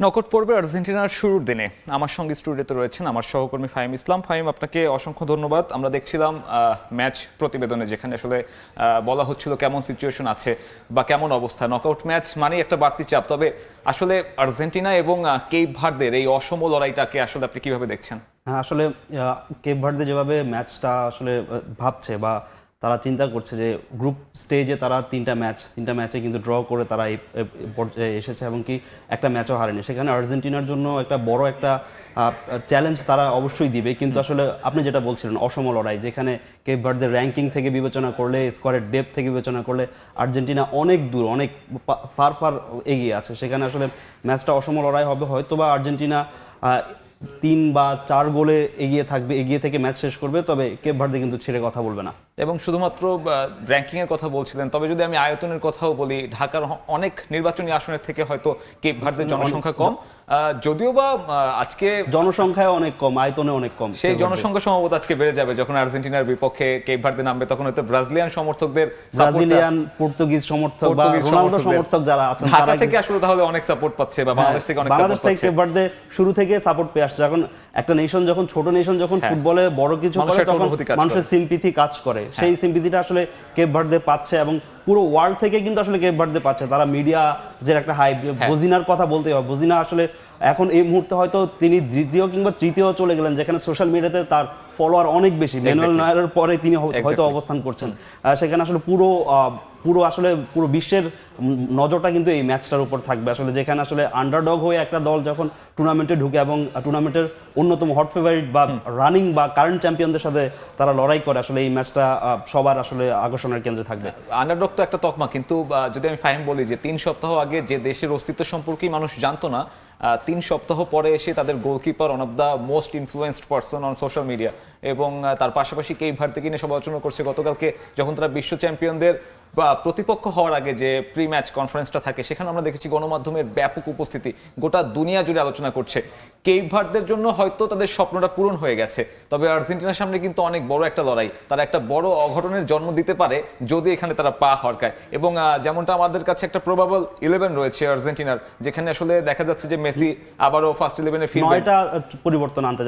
Knockout পর্বে আর্জেন্টিনার শুরুর দিনে আমার সঙ্গে স্টুডিওতে রয়েছেন আমার সহকর্মী ফাহিম ইসলাম। ফাহিম, আপনাকে অসংখ্য ধন্যবাদ। আমরা দেখছিলাম ম্যাচ প্রতিবেদনে, যেখানে আসলে বলা হচ্ছিল কেমন সিচুয়েশন আছে বা কেমন অবস্থা। নকআউট ম্যাচ মানেই একটা বাড়তি চাপ, তবে আসলে আর্জেন্টিনা এবং কেপ ভার্দের এই অসম লড়াইটাকে আসলে আপনি কিভাবে দেখছেন? হ্যাঁ, আসলে কেপ ভার্দে যেভাবে ম্যাচটা আসলে ভাবছে বা তারা চিন্তা করছে যে গ্রুপ স্টেজে তারা তিনটা ম্যাচে কিন্তু ড্র করে তারা এই পর্যায়ে এসেছে এবং কি একটা ম্যাচও হারেনি। সেখানে আর্জেন্টিনার জন্য একটা বড় একটা চ্যালেঞ্জ তারা অবশ্যই দিবে, কিন্তু আসলে আপনি যেটা বলছিলেন অসম লড়াই, যেখানে কেপ ভার্দের র্যাঙ্কিং থেকে বিবেচনা করলে, স্কোয়ারের ডেপথ থেকে বিবেচনা করলে আর্জেন্টিনা অনেক দূর, অনেক ফার এগিয়ে আছে। সেখানে আসলে ম্যাচটা অসম লড়াই হবে। হয়তোবা আর্জেন্টিনা 3 বা 4 গোলে এগিয়ে থাকবে, এগিয়ে থেকে ম্যাচ শেষ করবে, তবে কেপ ভার্দে কিন্তু ছেড়ে কথা বলবে না। এবং শুধুমাত্র র্যাঙ্কিং এর কথা বলছিলেন, তবে যদি আমি আয়তনের কথাও বলি, ঢাকার অনেক নির্বাচনী আসনের থেকে হয়তো কেপ ভার্দের জনসংখ্যা কম, যদিও বা আজকে জনসংখ্যায় অনেক কম, আয়তনে অনেক কম। সেই জনসংখ্যা সম্ভবত আজকে বেড়ে যাবে যখন আর্জেন্টিনার বিপক্ষে কেপ ভার্দে নামবে। তখন হয়তো ব্রাজিলিয়ান সমর্থকদের, ব্রাজিলিয়ান, পর্তুগিজ সমর্থক বা রোনালদো সমর্থক যারা আছেন, ঢাকা থেকে আসলে তাহলে অনেক সাপোর্ট পাচ্ছে বা বাংলাদেশ থেকে অনেক সাপোর্ট পাচ্ছে। কেপ ভার্দে শুরু থেকে সাপোর্ট পেয়ে আসছে। যখন একটা নেশন, যখন ছোট নেশন, যখন ফুটবলে বড় কিছু করে, তখন মানুষের সিম্পিথি কাজ করে। সেই সিম্পিথিটা আসলে কেপ ভার্দে পাচ্ছে এবং পুরো ওয়ার্ল্ড থেকে কিন্তু আসলে কেপ ভার্দে পাচ্ছে। তারা মিডিয়া যে একটা হাইপ, বজিনার কথা বলতে হবে, বজিনা আসলে এখন এই মুহূর্তে হয়তো তিনি দ্বিতীয় কিংবা তৃতীয় চলে গেলেন, যেখানে সোশ্যাল মিডিয়াতে তার ফলোয়ার অনেক বেশি। ম্যানুয়েল নয়্যারের পরে তিনি হয়তো অবস্থান করছেন সেখানে। আসলে পুরো বিশ্বের নজরটা কিন্তু এই ম্যাচটার উপর থাকবে আসলে, যেখানে আসলে আন্ডারডগ হয়ে একটা দল যখন টুর্নামেন্টে ঢুকে এবং টুর্নামেন্টের অন্যতম হট ফেভারিট বা রানিং বা কারেন্ট চ্যাম্পিয়নদের সাথে তারা লড়াই করে, আসলে এই ম্যাচটা সবার আসলে আকর্ষণের কেন্দ্রে থাকবে। আন্ডারডগ তো একটা তকমা, কিন্তু যদি আমি ফাহিম বলি যে 3 সপ্তাহ আগে যে দেশের অস্তিত্ব সম্পর্কেই মানুষ জানতো না, 3 সপ্তাহ পরে এসে তাদের goalkeeper one of the most influenced person on social media, এবং তার পাশাপাশি কেপ ভার্দে নিয়ে সমালোচনা করছে গতকালকে, যখন তারা বিশ্ব চ্যাম্পিয়নদের বা প্রতিপক্ষ হওয়ার আগে যে প্রি ম্যাচ কনফারেন্সটা থাকে, সেখানে আমরা দেখেছি গণমাধ্যমের ব্যাপক উপস্থিতি, গোটা দুনিয়া জুড়ে আলোচনা করছে। কেপ ভার্দের জন্য হয়তো তাদের স্বপ্নটা পূরণ হয়ে গেছে, তবে আর্জেন্টিনার সামনে কিন্তু অনেক বড় একটা লড়াই, তারা একটা বড় অঘটনের জন্ম দিতে পারে যদি এখানে তারা পা হরকায়। এবং যেমনটা আমাদের কাছে একটা প্রবাবল 11 রয়েছে আর্জেন্টিনার, যেখানে আসলে দেখা যাচ্ছে যে মেসি আবারও ফার্স্ট 11-এ ফিরবে। 9টা পরিবর্তন আনতে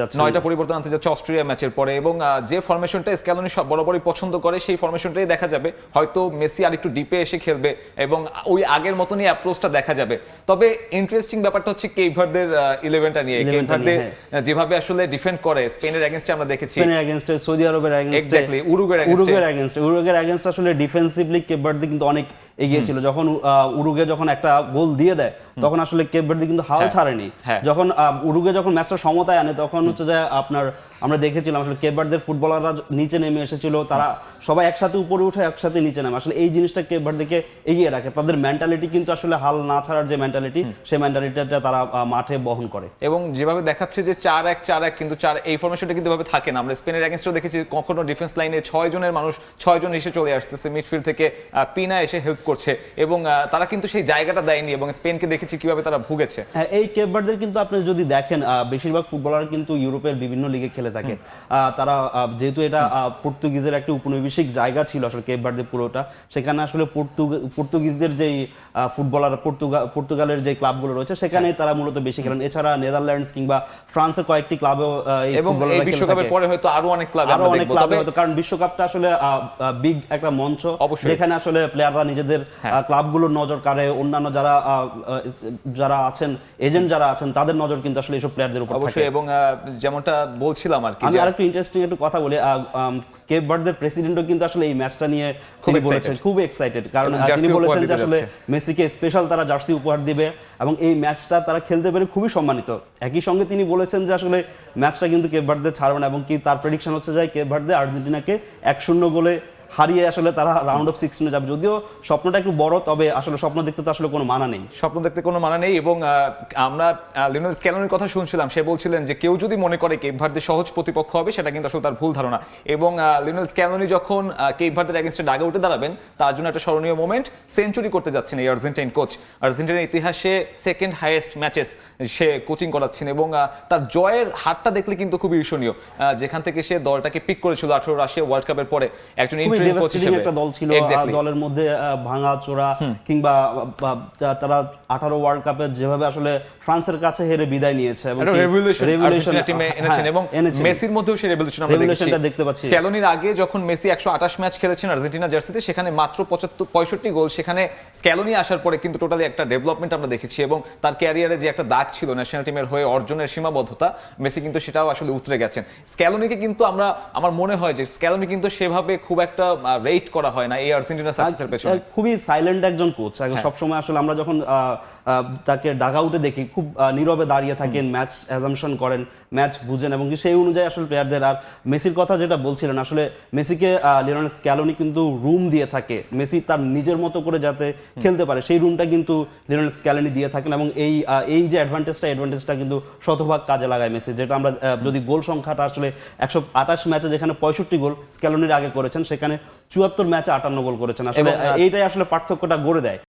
যাচ্ছে অস্ট্রেলিয়া ম্যাচের পরে, এবং যে ফরমেশনটা স্ক্যালোনি সব বরাবরই পছন্দ করে, সেই ফরমেশনটাই দেখা যাবে। হয়তো মেসি আর একটু ডিপে এসে খেলবে এবং ওই আগের মতনই অ্যাপ্রোচটা দেখা যাবে। তবে ইন্টারেস্টিং ব্যাপারটা হচ্ছে কেপ ভার্দের 11টা নিয়ে। কেপ ভার্দে যেভাবে আসলে ডিফেন্ড করে, স্পেনের এগেইনস্টে আমরা দেখেছি, স্পেনের এগেইনস্টে, সৌদি আরবের এগেইনস্টে, এক্স্যাক্টলি উরুগুয়ের এগেইনস্টে আসলে ডিফেন্সিভলি কেপ ভার্দে কিন্তু অনেক এগিয়ে ছিল। যখন উরুগুয়ে যখন একটা গোল দিয়ে দেয়, তখন আসলে কেপ ভার্দে কিন্তু হাল ছাড়েনি। যখন উরুগুয়ে যখন ম্যাচটা সমতায় আনে, তখন হচ্ছে যে আমরা দেখেছিলাম আসলে কেপ ভার্দের ফুটবলাররা নিচে নেমে এসেছিল, তারা সবাই একসাথে উপরে উঠে একসাথে নিচে নামে। আসলে এই জিনিসটা কেপ ভার্দেকে এগিয়ে রাখে। তাদের মেন্টালিটি কিন্তু আসলে হাল না ছাড়ার যে মেন্টালিটি, সেই মেন্টালিটিটা তারা মাঠে বহন করে। এবং যেভাবে দেখাচ্ছে যে 4-1-4-1, কিন্তু এই ফরমেশনটা কিন্তু ভাবে থাকে না। আমরা স্পেনের এগেইনস্টেও দেখেছি কখনো ডিফেন্স লাইনে 6 জনের মানুষ 6 জন এসে চলে আসতেছে, মিডফিল্ড থেকে পিনা এসে হেল্প করছে, এবং তারা কিন্তু সেই জায়গাটা দেয়নি, এবং স্পেনকে দেখেছি কিভাবে তারা ভুগেছে। এই কেপ ভার্দের কিন্তু আপনি যদি দেখেন, বেশিরভাগ ফুটবলার কিন্তু ইউরোপের বিভিন্ন লিগে খেলে থাকে। তারা যেহেতু এটা পর্তুগিজের একটা উপনিবেশিক জায়গা ছিল আসলে কেপ ভার্দে পুরোটা, সেখানে আসলে পর্তুগিজদের যেই ফুটবলার, পর্তুগালের যে ক্লাবগুলো রয়েছে, সেখানে তারা মূলত বেশি খেলেন। এছাড়া নেদারল্যান্ডস কিংবা ফ্রান্সের কয়েকটি ক্লাবেও এবং এই বিশ্বকাপের পরে হয়তো আরো অনেক ক্লাবে আমরা দেখব। তবে কারণ বিশ্বকাপটা আসলে বিগ একটা মঞ্চ, যেখানে আসলে প্লেয়াররা নিজেদের ক্লাবগুলোর নজর কাড়ে, অন্যান্য যারা আছেন, এজেন্ট যারা আছেন, তাদের নজর কিন্তু আসলে এইসব প্লেয়ারদের উপর থাকে অবশ্যই। এবং যেমনটা বলছিলাম আর কি, আমি আরেকটু ইন্টারেস্টিং একটু কথা বলি। কেপ ভার্দের প্রেসিডেন্টও কিন্তু আসলে এই ম্যাচটা নিয়ে খুব এক্সাইটেড, কারণ তিনি বলেছেন যে আসলে মেসিকে স্পেশাল তারা জার্সি উপহার দিবে এবং এই ম্যাচটা তারা খেলতে পেরে খুবই সম্মানিত। একই সঙ্গে তিনি বলেছেন যে আসলে ম্যাচটা কিন্তু কেপ ভার্দে ছাড়বে না, এবং কি তার প্রেডিকশন হচ্ছে যে কেপ ভার্দে আর্জেন্টিনাকে 1-0 গোলে হারিয়ে আসলে তারা রাউন্ড অফ 16-এ যাবে। যদিও স্বপ্নটা একটু বড়, তবে আসলে স্বপ্ন দেখতে তো আসলে কোনো মানা নেই। এবং আমরা লিওনেল স্ক্যালোনির কথা শুনছিলাম, সে বলছিলেন যে কেউ যদি মনে করে কেপ ভার্দে সহজ প্রতিপক্ষ হবে, সেটা কিন্তু আসলে তার ভুল ধারণা। এবং লিওনেল স্ক্যালোনি যখন কেপ ভার্দের এগেইনস্টে ডাগে উঠে দাঁড়াবেন, তার জন্য একটা স্মরণীয় মোমেন্ট, সেঞ্চুরি করতে যাচ্ছেন এই আর্জেন্টাইন কোচ। আর্জেন্টিনার ইতিহাসে সেকেন্ড হাইয়েস্ট ম্যাচেস সে কোচিং করাচ্ছেন, এবং তার জয়ের হারটা দেখলে কিন্তু খুবই ঈর্ষণীয়। যেখান থেকে সে দলটাকে পিক করেছিল 18 রাশিয়া ওয়ার্ল্ড কাপের পরে, একজন mentoring coach ডেভাস্টেটিং হিসেবে। একটা দল ছিল, Exactly. দলের মধ্যে ভাঙা চোরা কিংবা তারা 18 ওয়ার্ল্ড কাপে যেভাবে আসলে ফ্রান্সের কাছে হেরে বিদায় নিয়েছে এবং একটা revolution আর্জেন্টিনা টিমে এনেছেন এবং এনেছেন। মেসির মধ্যেও সেই রেভলিউশন আমরা দেখেছি। Revolutionটা দেখতে পাচ্ছি। স্ক্যালোনির আগে যখন মেসি 128 ম্যাচ খেলেছেন আর্জেন্টিনা জার্সিতে, সেখানে মাত্র 65 গোল, সেখানে স্ক্যালোনি আসার পরে কিন্তু টোটালি একটা ডেভেলপমেন্ট আমরা দেখেছি এবং তার ক্যারিয়ারে যে একটা দাগ ছিল ন্যাশনাল টিমের হয়ে অর্জনের সীমাবদ্ধতা, মেসি কিন্তু সেটাও আসলে উতরে গেছেন। স্ক্যালোনিকে কিন্তু আমার মনে হয় যে স্ক্যালোনি কিন্তু সেভাবে খুব একটা রেট করা হয় না এই আর্জেন্টিনা সাকসেসের পেছনে। খুবই সাইলেন্ট একজন কোচ, সবসময় আসলে আমরা যখন তাকে ডাগ আউটে দেখি খুব নীরবে দাঁড়িয়ে থাকেন, ম্যাচ অ্যাজাম্পশন করেন, ম্যাচ বুঝেন এবং সেই অনুযায়ী আসলে প্লেয়ারদের। আর মেসির কথা যেটা বলছিলেন, আসলে মেসিকে লিওনেল স্ক্যালোনি কিন্তু রুম দিয়ে থাকে, মেসি তার নিজের মতো করে যাতে খেলতে পারে সেই রুমটা কিন্তু লিওনেল স্ক্যালোনি দিয়ে থাকেন এবং এই যে অ্যাডভান্টেজটা কিন্তু শতভাগ কাজে লাগায় মেসি। যেটা আমরা যদি গোল সংখ্যাটা আসলে 128 ম্যাচে যেখানে 65 গোল স্ক্যালোনির আগে করেছেন, সেখানে 74 ম্যাচে 58 গোল করেছেন। আসলে এইটাই আসলে পার্থক্যটা গড়ে দেয়।